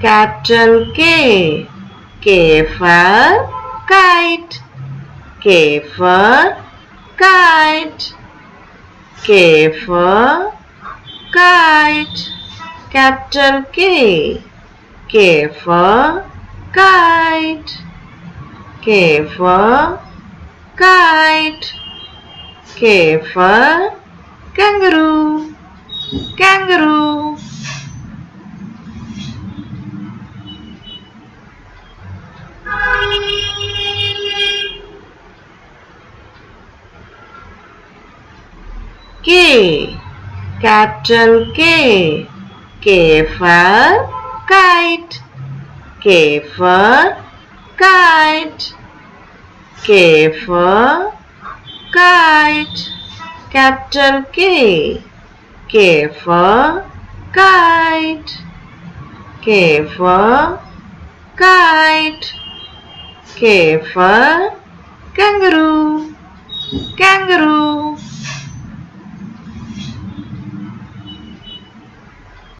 capital K. K for kite. K for kite. K for kite. Capital K. K for kite. K for kite. K for kangaroo. Kangaroo. K, capital K. K for kite. K for kite. K for kite. Capital K. K for kite. K for kite. K for kangaroo. Kangaroo.